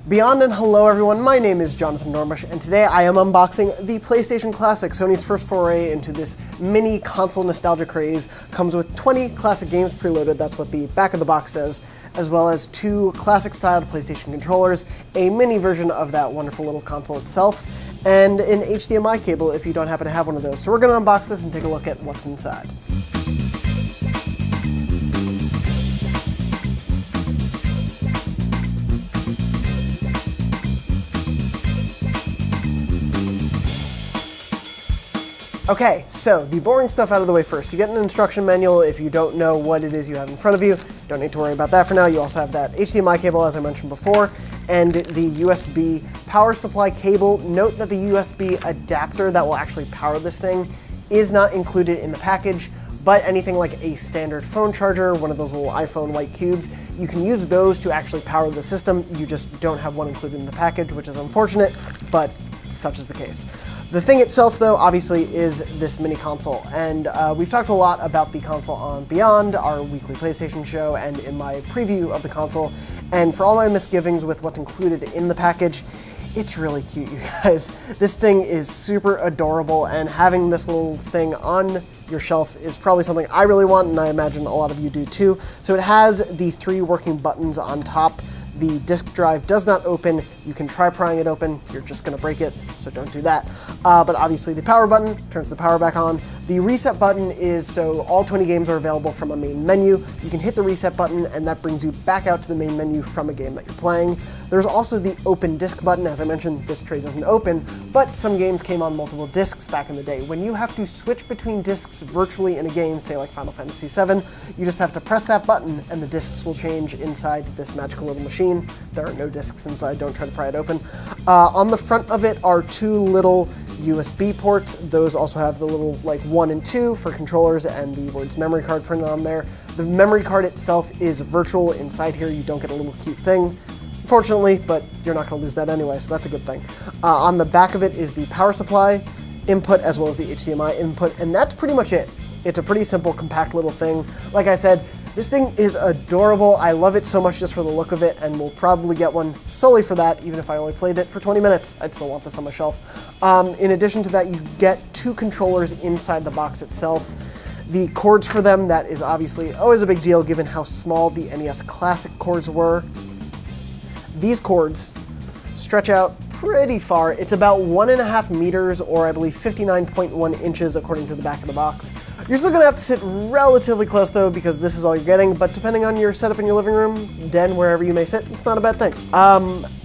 Beyond and hello everyone, my name is Jonathan Dormush, and today I am unboxing the PlayStation Classic, Sony's first foray into this mini console nostalgia craze. Comes with 20 classic games preloaded, that's what the back of the box says, as well as 2 classic-styled PlayStation controllers, a mini version of that wonderful little console itself, and an HDMI cable if you don't happen to have one of those. So we're going to unbox this and take a look at what's inside. Okay, so the boring stuff out of the way first. You get an instruction manual if you don't know what it is you have in front of you. Don't need to worry about that for now. You also have that HDMI cable, as I mentioned before, and the USB power supply cable. Note that the USB adapter that will actually power this thing is not included in the package, but anything like a standard phone charger, one of those little iPhone white cubes, you can use those to actually power the system. You just don't have one included in the package, which is unfortunate, but such is the case. The thing itself, though, obviously is this mini console, and we've talked a lot about the console on Beyond, our weekly PlayStation show, and in my preview of the console, and for all my misgivings with what's included in the package, it's really cute, you guys. This thing is super adorable, and having this little thing on your shelf is probably something I really want, and I imagine a lot of you do too. So it has the 3 working buttons on top. The disk drive does not open. You can try prying it open. You're just going to break it, so don't do that. But obviously the power button turns the power back on. The reset button is so all 20 games are available from a main menu. You can hit the reset button, and that brings you back out to the main menu from a game that you're playing. There's also the open disk button. As I mentioned, this tray doesn't open, but some games came on multiple disks back in the day. When you have to switch between disks virtually in a game, say like Final Fantasy VII, you just have to press that button, and the disks will change inside this magical little machine. There are no discs inside, don't try to pry it open. On the front of it are 2 little USB ports. Those also have the little like 1 and 2 for controllers and the words memory card printed on there. The memory card itself is virtual inside here. You don't get a little cute thing, fortunately, but you're not going to lose that anyway, so that's a good thing. On the back of it is the power supply input as well as the HDMI input, and that's pretty much it. It's a pretty simple, compact little thing. Like I said, this thing is adorable. I love it so much just for the look of it, and will probably get one solely for that, even if I only played it for 20 minutes. I'd still want this on my shelf. In addition to that, you get 2 controllers inside the box itself. The cords for them, that is obviously always a big deal given how small the NES Classic cords were. These cords stretch out pretty far. It's about 1.5 meters, or I believe 59.1 inches according to the back of the box. You're still gonna have to sit relatively close though, because this is all you're getting, but depending on your setup in your living room, den, wherever you may sit, it's not a bad thing.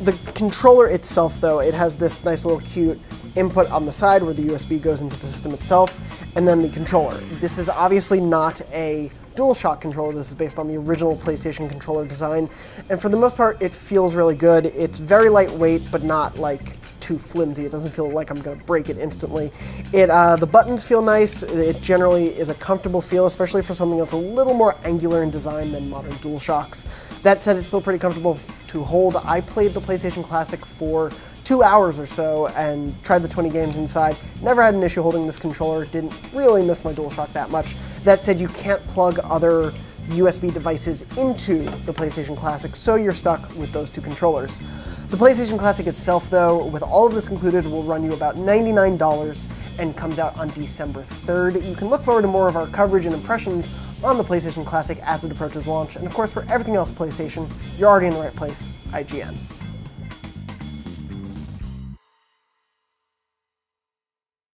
The controller itself though, it has this nice little cute input on the side where the USB goes into the system itself, and then the controller. This is obviously not a DualShock controller. This is based on the original PlayStation controller design, and for the most part it feels really good. It's very lightweight, but not like too flimsy. It doesn't feel like I'm going to break it instantly. The buttons feel nice. It generally is a comfortable feel, especially for something that's a little more angular in design than modern DualShocks. That said, it's still pretty comfortable to hold. I played the PlayStation Classic for 2 hours or so and tried the 20 games inside. Never had an issue holding this controller. Didn't really miss my DualShock that much. That said, you can't plug other USB devices into the PlayStation Classic, so you're stuck with those 2 controllers. The PlayStation Classic itself, though, with all of this included, will run you about $99 and comes out on December 3rd. You can look forward to more of our coverage and impressions on the PlayStation Classic as it approaches launch. And of course, for everything else PlayStation, you're already in the right place, IGN.